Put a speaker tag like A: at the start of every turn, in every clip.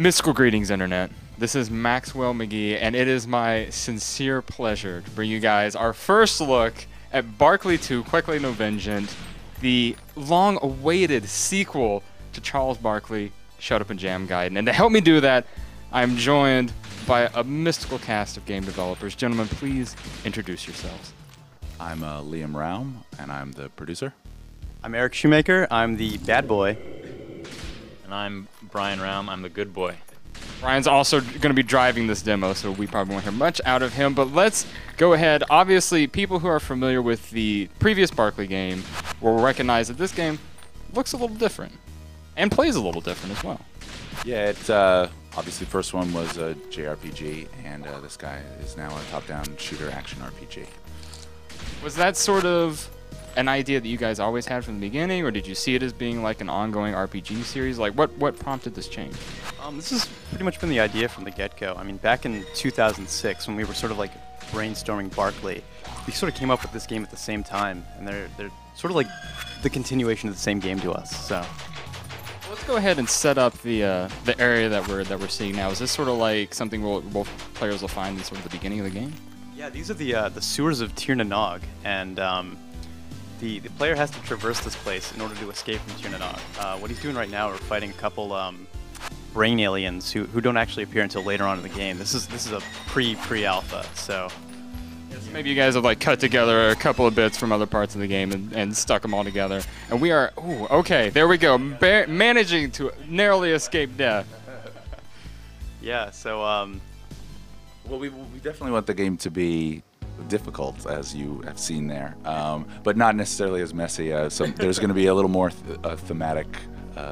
A: Mystical greetings, Internet. This is Maxwell McGee, and it is my sincere pleasure to bring you guys our first look at Barkley 2, Quickly No Vengeant, the long-awaited sequel to Charles Barkley, Shut Up and Jam Gaiden. And to help me do that, I'm joined by a mystical cast of game developers. Gentlemen, please introduce yourselves.
B: I'm Liam Raum, and I'm the producer.
C: I'm Eric Shoemaker. I'm the bad boy.
D: And I'm Brian Raum. I'm the good boy.
A: Brian's also going to be driving this demo, so we probably won't hear much out of him. But let's go ahead. Obviously, people who are familiar with the previous Barkley game will recognize that this game looks a little different and plays a little different as well.
B: Yeah, it's obviously the first one was a JRPG, and this guy is now a top-down shooter action RPG.
A: Was that sort of an idea that you guys always had from the beginning, or did you see it as being like an ongoing RPG series? Like, what prompted this change?
C: This has pretty much been the idea from the get-go. I mean, back in 2006, when we were sort of like brainstorming Barkley, we sort of came up with this game at the same time, and they're sort of like the continuation of the same game to us. So
A: let's go ahead and set up the area that we're seeing now. Is this sort of like something both players will find in sort of the beginning of the game?
C: Yeah, these are the sewers of Tir na Nog, and the player has to traverse this place in order to escape from Tir na Nog. What he's doing right now, we're fighting a couple brain aliens who don't actually appear until later on in the game. This is a pre-alpha, so.
A: Yes, maybe you guys have like cut together a couple of bits from other parts of the game and stuck them all together. And we are, ooh, okay, there we go, managing to narrowly escape death.
C: Yeah, so
B: well, we definitely want the game to be difficult, as you have seen there, but not necessarily as messy. So there's going to be a little more thematic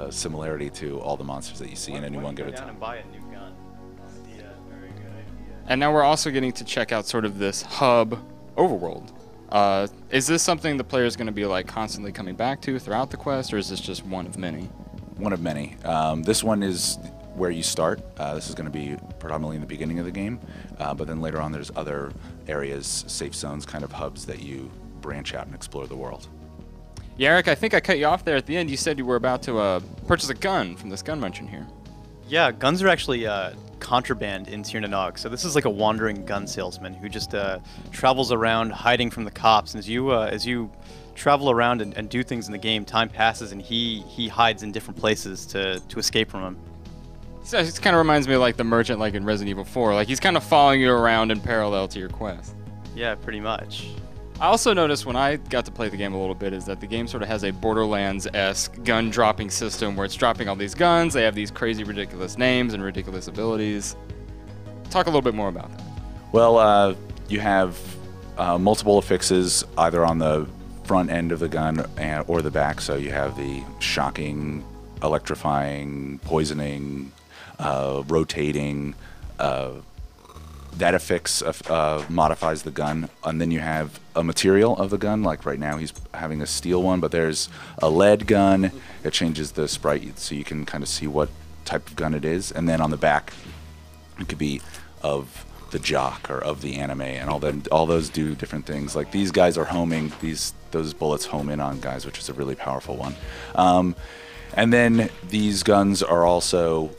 B: similarity to all the monsters that you see in any one given time.
C: And buy a new gun.
A: And now we're also getting to check out sort of this hub overworld. Is this something the player is going to be like constantly coming back to throughout the quest, or is this just one of many?
B: One of many. This one is where you start. This is going to be predominantly in the beginning of the game, but then later on there's other areas, safe zones, kind of hubs that you branch out and explore the world.
A: Yeah, Eric, I think I cut you off there at the end. You said you were about to purchase a gun from this gun merchant here.
C: Yeah, guns are actually contraband in Tir na Nog. So this is like a wandering gun salesman who just travels around hiding from the cops. And as you travel around and do things in the game, time passes and he hides in different places to escape from him.
A: So it kind of reminds me of like the merchant like in Resident Evil 4. Like he's kind of following you around in parallel to your quest.
C: Yeah, pretty much.
A: I also noticed when I got to play the game a little bit is that the game sort of has a Borderlands-esque gun dropping system where it's dropping all these guns. They have these crazy, ridiculous names and ridiculous abilities. Talk a little bit more about that.
B: Well, you have multiple affixes either on the front end of the gun or the back. So you have the shocking, electrifying, poisoning, rotating. That affix modifies the gun, and then you have a material of the gun. Like right now he's having a steel one, but there's a lead gun. It changes the sprite so you can kind of see what type of gun it is. And then on the back it could be of the jock or of the anime, and all those do different things. Like these guys are homing, those bullets home in on guys, which is a really powerful one. And then these guns are also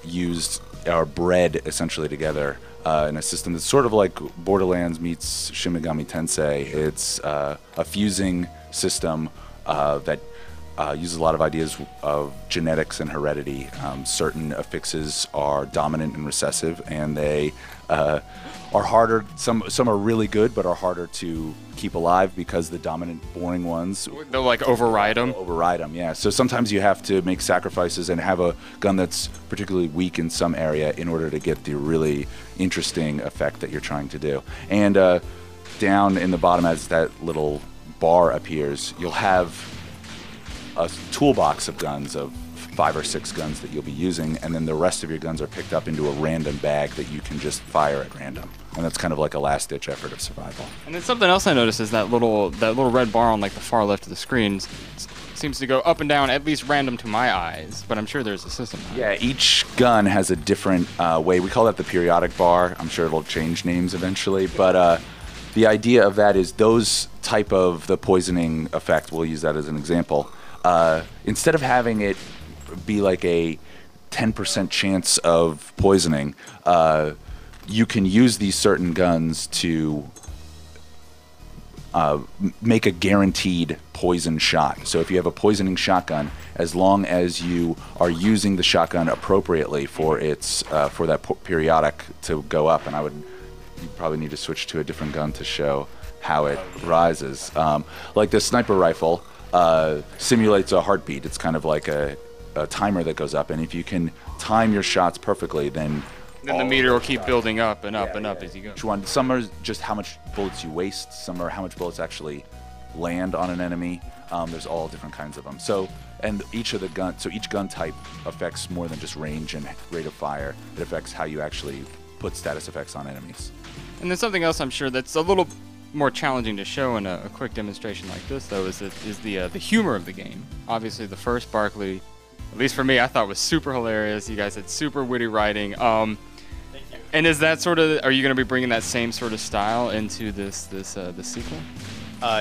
B: bred essentially together in a system that's sort of like Borderlands meets Shin Megami Tensei. It's a fusing system that uses a lot of ideas of genetics and heredity. Certain affixes are dominant and recessive, and they are harder. Some are really good, but are harder to keep alive because the dominant, boring ones.
A: They'll like override them.
B: Override them, yeah. So sometimes you have to make sacrifices and have a gun that's particularly weak in some area in order to get the really interesting effect that you're trying to do. And down in the bottom, as that little bar appears, you'll have a toolbox of guns, of 5 or 6 guns that you'll be using, and then the rest of your guns are picked up into a random bag that you can just fire at random. And that's kind of like a last-ditch effort of survival.
A: And then something else I noticed is that little red bar on like the far left of the screen seems to go up and down, at least random to my eyes, but I'm sure there's a system behind it.
B: Yeah, each gun has a different way. We call that the periodic bar. I'm sure it'll change names eventually, but the idea of that is those type of the poisoning effect, we'll use that as an example, instead of having it be like a 10% chance of poisoning, you can use these certain guns to make a guaranteed poison shot. So if you have a poisoning shotgun, as long as you are using the shotgun appropriately for its for that periodic to go up, and you probably need to switch to a different gun to show how it rises. Like the sniper rifle simulates a heartbeat. It's kind of like a timer that goes up, and if you can time your shots perfectly, then
A: the meter will keep building up and up and up as you go.
B: Each one, some are just how much bullets you waste, some are how much bullets actually land on an enemy. There's all different kinds of them. So, and each gun type affects more than just range and rate of fire. It affects how you actually put status effects on enemies.
A: And then something else I'm sure that's a little more challenging to show in a quick demonstration like this, though, is the humor of the game. Obviously, the first Barkley, at least for me, I thought was super hilarious. You guys had super witty writing. Thank you. And is that sort of, are you going to be bringing that same sort of style into the sequel?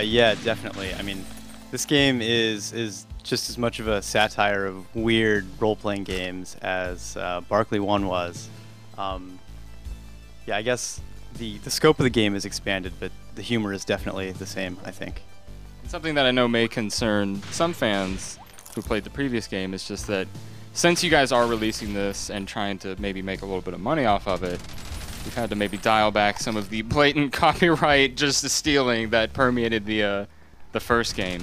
C: Yeah, definitely. I mean, this game is just as much of a satire of weird role-playing games as Barkley 1 was. Yeah, I guess the scope of the game is expanded, but the humor is definitely the same, I think.
A: Something that I know may concern some fans who played the previous game is just that since you guys are releasing this and trying to maybe make a little bit of money off of it, you've had to maybe dial back some of the blatant copyright just stealing that permeated the first game.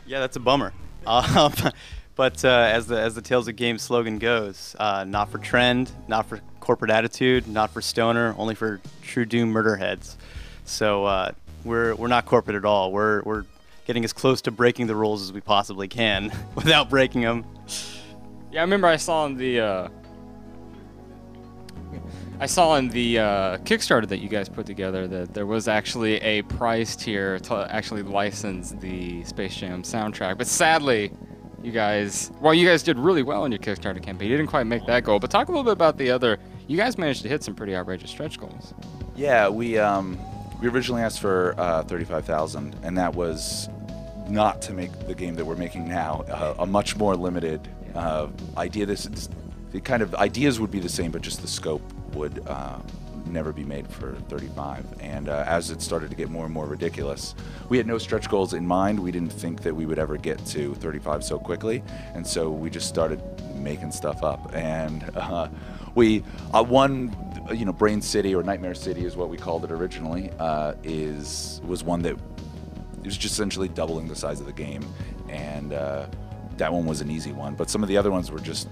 C: Yeah, that's a bummer. But as the Tales of Games slogan goes, not for trend, not for corporate attitude, not for stoner, only for true doom murder heads. So we're not corporate at all. We're getting as close to breaking the rules as we possibly can without breaking them.
A: Yeah, I remember I saw in the Kickstarter that you guys put together that there was actually a prize tier to actually license the Space Jam soundtrack. But sadly, you guys did really well in your Kickstarter campaign, you didn't quite make that goal. But talk a little bit about the other. You guys managed to hit some pretty outrageous stretch goals.
B: Yeah, we originally asked for $35,000, and that was not to make the game that we're making now. A much more limited idea. The kind of ideas would be the same, but just the scope would never be made for 35. And as it started to get more and more ridiculous, we had no stretch goals in mind. We didn't think that we would ever get to 35 so quickly, and so we just started making stuff up. And we Brain City, or Nightmare City is what we called it originally, was one that was just essentially doubling the size of the game, and that one was an easy one. But some of the other ones were just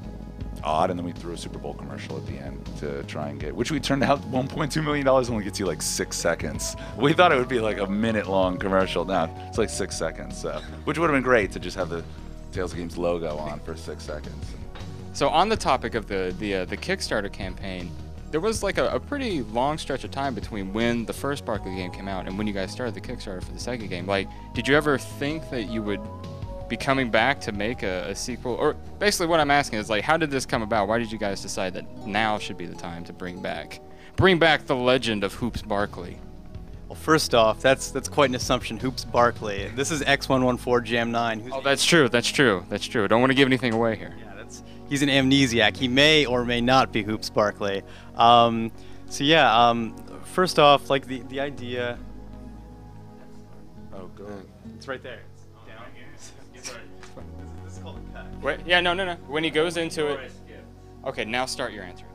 B: odd, and then we threw a Super Bowl commercial at the end to try and get, which we turned out $1.2 million only gets you like 6 seconds. We thought it would be like a minute-long commercial. Now it's like 6 seconds, which would have been great to just have the Tales of Games logo on for 6 seconds.
A: So on the topic of the Kickstarter campaign, there was like a pretty long stretch of time between when the first Barkley game came out and when you guys started the Kickstarter for the second game. Like, did you ever think that you would be coming back to make a sequel? Or basically what I'm asking is, like, how did this come about? Why did you guys decide that now should be the time to bring back the legend of Hoops Barkley?
C: Well, first off, that's quite an assumption. Hoops Barkley. This is X114 Jam 9.
A: Oh, that's true. That's true. Don't want to give anything away here.
C: Yeah, he's an amnesiac. He may or may not be Hoops Barkley. First off, like the idea.
B: Oh, good.
C: It's right there. This is called a cut.
A: Wait, yeah, no. When he goes into it. Okay, now start your answer.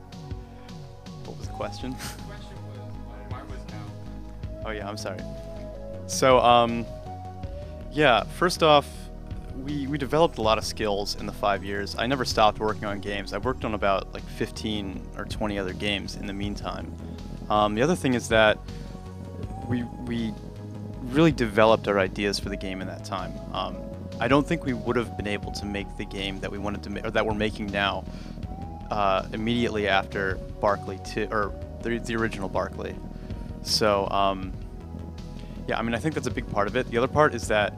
C: What was the question?
A: The question was, why was now?
C: Oh yeah, I'm sorry. So first off, we developed a lot of skills in the 5 years. I never stopped working on games. I've worked on about like 15 or 20 other games in the meantime. The other thing is that we really developed our ideas for the game in that time. I don't think we would have been able to make the game that we wanted to make, or that we're making now, immediately after Barkley 2, or the original Barkley. So yeah, I mean, I think that's a big part of it. The other part is that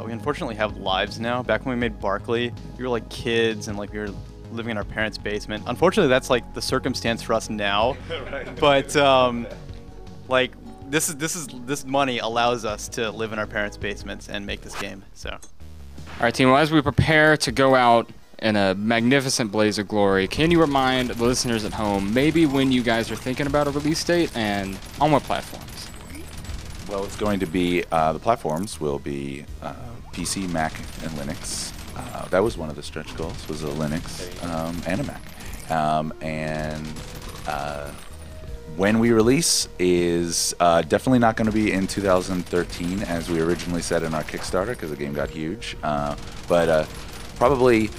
C: we unfortunately have lives now. Back when we made Barkley, we were like kids and like we were living in our parents' basement. Unfortunately, that's like the circumstance for us now. But like this money allows us to live in our parents' basements and make this game. So.
A: All right, team. Well, as we prepare to go out in a magnificent blaze of glory. Can you remind the listeners at home maybe when you guys are thinking about a release date and on what platforms?
B: Well, it's going to be, the platforms will be PC, Mac, and Linux. That was one of the stretch goals, was a Linux and a Mac. When we release is definitely not going to be in 2013 as we originally said in our Kickstarter because the game got huge, but probably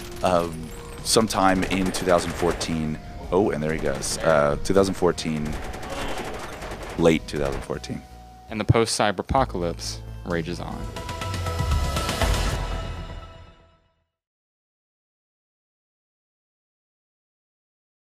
B: sometime in 2014. Oh, and there he goes. 2014, late 2014.
A: And the post-cyber apocalypse rages on.